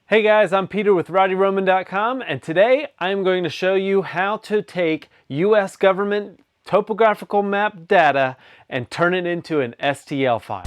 Hey guys, I'm Peter with RowdyRoman.com, and today I'm going to show you how to take US government topographical map data and turn it into an STL file.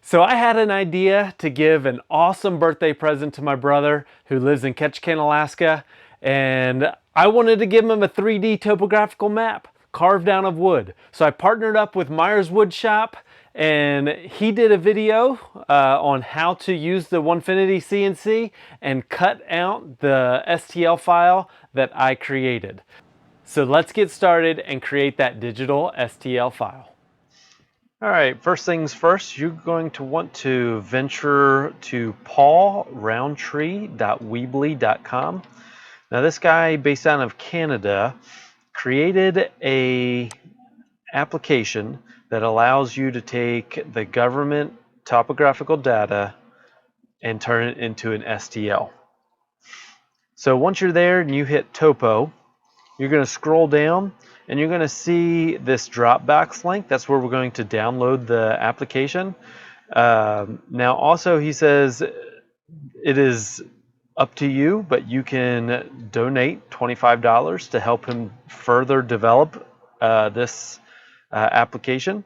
So I had an idea to give an awesome birthday present to my brother who lives in Ketchikan, Alaska, and I wanted to give him a 3D topographical map carved out of wood. So I partnered up with Myers Wood Shop, and he did a video on how to use the Onefinity CNC and cut out the STL file that I created. So let's get started and create that digital STL file. All right, first things first, you're going to want to venture to paulroundtree.weebly.com. Now this guy, based out of Canada, created a application that allows you to take the government topographical data and turn it into an STL. So once you're there and you hit Topo, you're going to scroll down and you're going to see this Dropbox link. That's where we're going to download the application. Now also he says it is up to you, but you can donate $25 to help him further develop this application.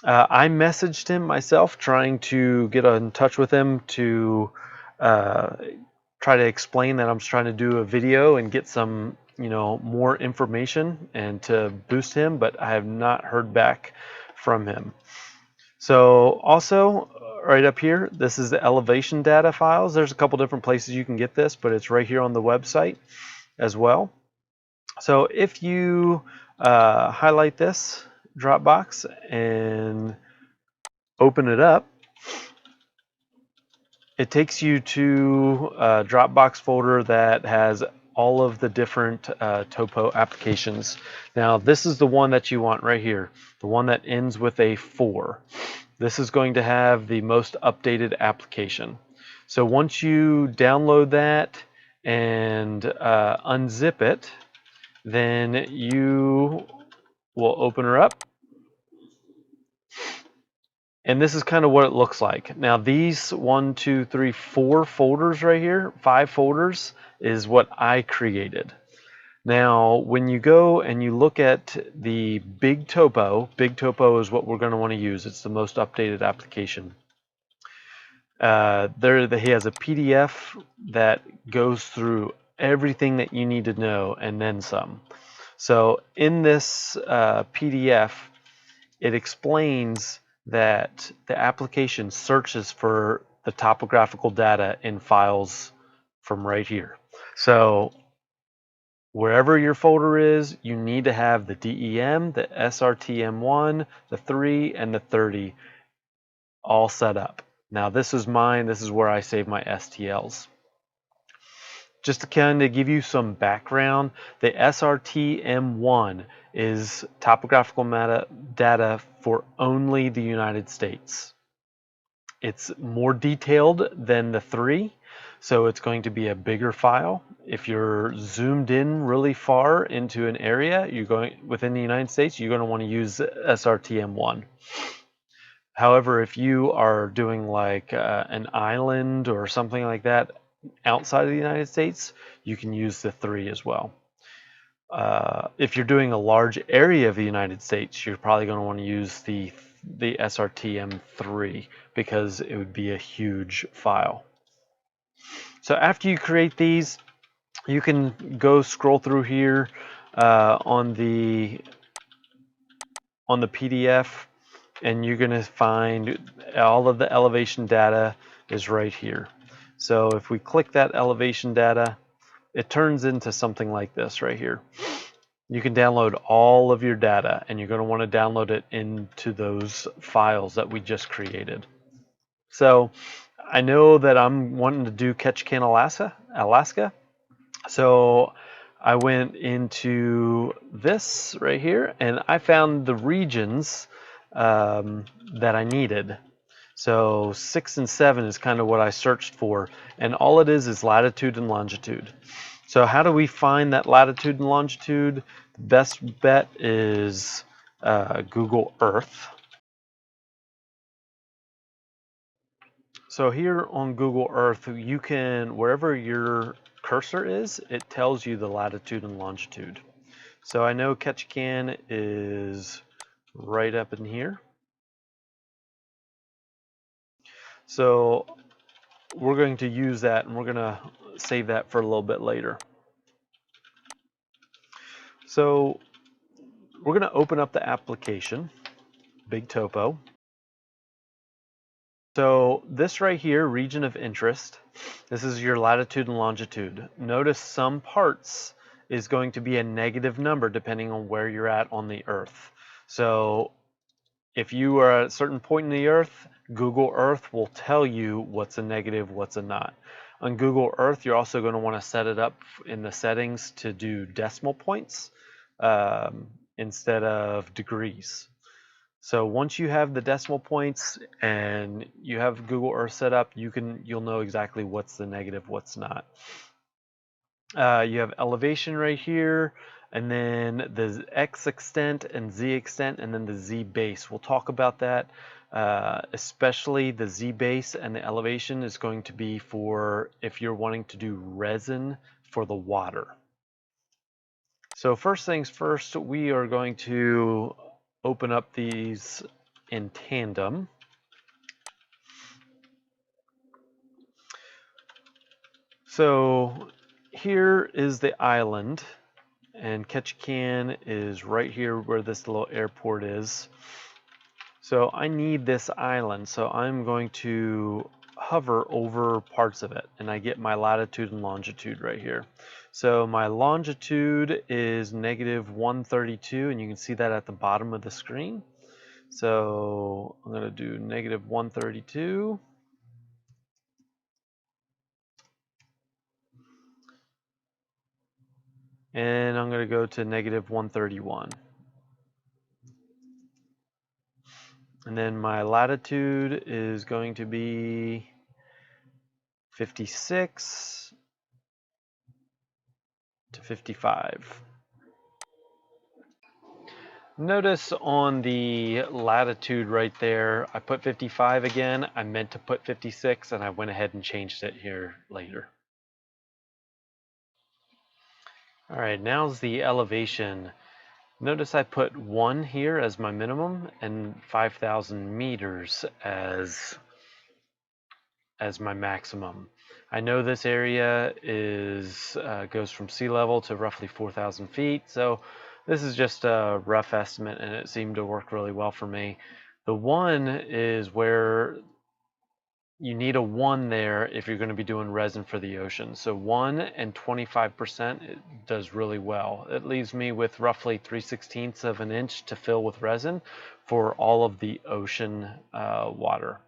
I messaged him myself trying to get in touch with him to try to explain that I'm trying to do a video and get some more information and to boost him, but I have not heard back from him. So also right up here, this is the elevation data files. There's a couple different places you can get this, but it's right here on the website as well. So if you highlight this Dropbox and open it up, it takes you to a Dropbox folder that has all of the different topo applications. Now this is the one that you want right here, the one that ends with a 4. This is going to have the most updated application. So once you download that and unzip it, then you will open her up. And this is kind of what it looks like. Now these 1, 2, 3, 4 folders right here, 5 folders is what I created. Now when you go and you look at the Big Topo is what we're going to want to use. It's the most updated application. He has a PDF that goes through everything that you need to know and then some. So in this PDF, it explains that the application searches for the topographical data in files from right here. So wherever your folder is, you need to have the DEM, the SRTM1, the 3, and the 30 all set up. Now this is mine. This is where I save my STLs. Just to kind of give you some background, the SRTM1 is topographical data for only the United States. It's more detailed than the 3, so it's going to be a bigger file. If you're zoomed in really far into an area, you're going within the United States, you're going to want to use SRTM1. However, if you are doing like an island or something like that outside of the United States, you can use the 3 as well. If you're doing a large area of the United States, you're probably going to want to use the SRTM3 because it would be a huge file. So after you create these, you can go scroll through here on the PDF, and you're going to find all of the elevation data is right here. So if we click that elevation data, it turns into something like this right here. You can download all of your data, and you're going to want to download it into those files that we just created. So I know that I'm wanting to do Ketchikan, Alaska. So I went into this right here, and I found the regions that I needed. So 6 and 7 is kind of what I searched for, and all it is latitude and longitude. So how do we find that latitude and longitude? The best bet is Google Earth. So here on Google Earth, you can, wherever your cursor is, it tells you the latitude and longitude. So I know Ketchikan is right up in here. So we're going to use that, and we're going to save that for a little bit later. So we're going to open up the application, Big Topo. So this right here, region of interest, this is your latitude and longitude. Notice some parts is going to be a negative number depending on where you're at on the Earth. So if you are at a certain point in the Earth, Google Earth will tell you what's a negative, what's a not. On Google Earth, you're also going to want to set it up in the settings to do decimal points instead of degrees. So once you have the decimal points and you have Google Earth set up, you'll know exactly what's the negative, what's not. You have elevation right here, and then the X extent and Z extent, and then the Z base. We'll talk about that. Especially the Z base and the elevation is going to be for if you're wanting to do resin for the water. So first things first, we are going to open up these in tandem. So here is the island, and Ketchikan is right here where this little airport is. So I need this island, so I'm going to hover over parts of it, and I get my latitude and longitude right here. So my longitude is -132, and you can see that at the bottom of the screen. So I'm going to do -132. And I'm going to go to -131. And then my latitude is going to be 56 to 55. Notice on the latitude right there, I put 55 again. I meant to put 56, and I went ahead and changed it here later. All right, now's the elevation. Notice I put 1 here as my minimum and 5,000 meters as my maximum. I know this area is goes from sea level to roughly 4,000 feet, so this is just a rough estimate, and it seemed to work really well for me. The 1 is where you need a 1 there if you're going to be doing resin for the ocean. So 1 and 25% it does really well. It leaves me with roughly 3/16 of an inch to fill with resin for all of the ocean water.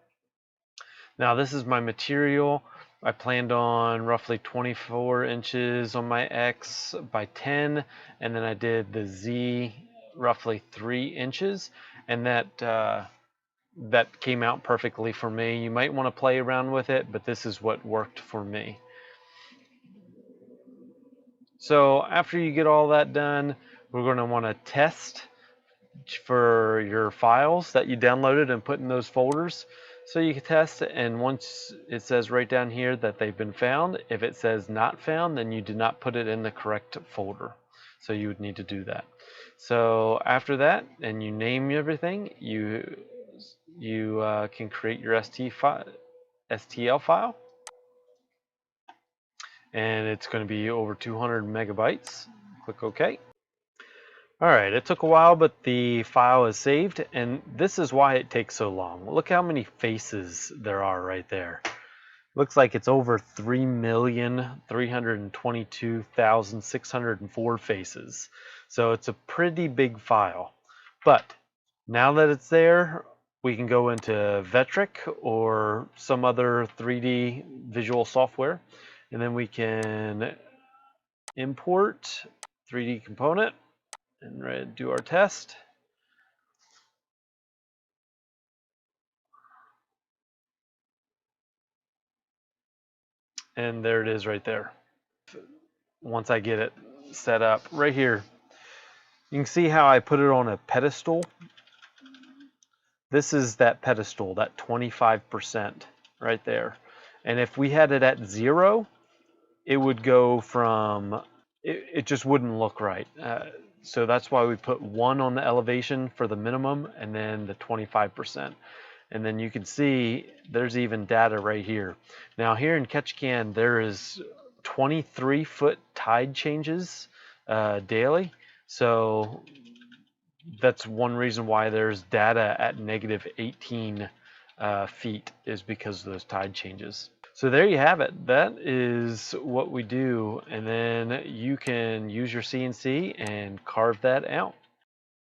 Now this is my material. I planned on roughly 24 inches on my X by 10, and then I did the Z roughly 3 inches, and that came out perfectly for me. You might want to play around with it, but this is what worked for me. So after you get all that done, we're going to want to test for your files that you downloaded and put in those folders. So you can test it, and once it says right down here that they've been found, if it says not found, then you did not put it in the correct folder. So you would need to do that. So after that, and you name everything, you can create your STL file, and it's going to be over 200 megabytes. Click OK. All right, it took a while, but the file is saved, and this is why it takes so long. Look how many faces there are right there. Looks like it's over 3,322,604 faces. So it's a pretty big file. But now that it's there, we can go into Vectric or some other 3D visual software, and then we can import 3D component and do our test. And there it is right there. Once I get it set up right here, You can see how I put it on a pedestal. This is that pedestal, that 25% right there. And if we had it at 0, it would go from, it just wouldn't look right. So that's why we put 1 on the elevation for the minimum and then the 25%. And then you can see there's even data right here. Now here in Ketchikan, there is 23-foot tide changes daily. So that's one reason why there's data at negative 18 feet, is because of those tide changes. So there you have it. That is what we do. And then you can use your CNC and carve that out.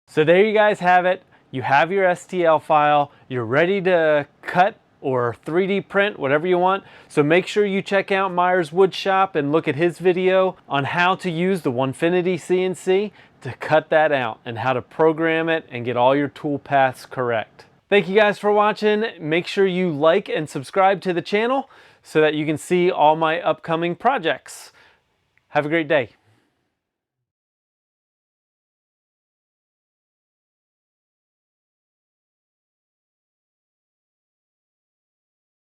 So there you guys have it. You have your STL file. You're ready to cut or 3D print, whatever you want. So make sure you check out Myers Woodshop and look at his video on how to use the Onefinity CNC to cut that out and how to program it and get all your tool paths correct. Thank you guys for watching. Make sure you like and subscribe to the channel so that you can see all my upcoming projects. Have a great day.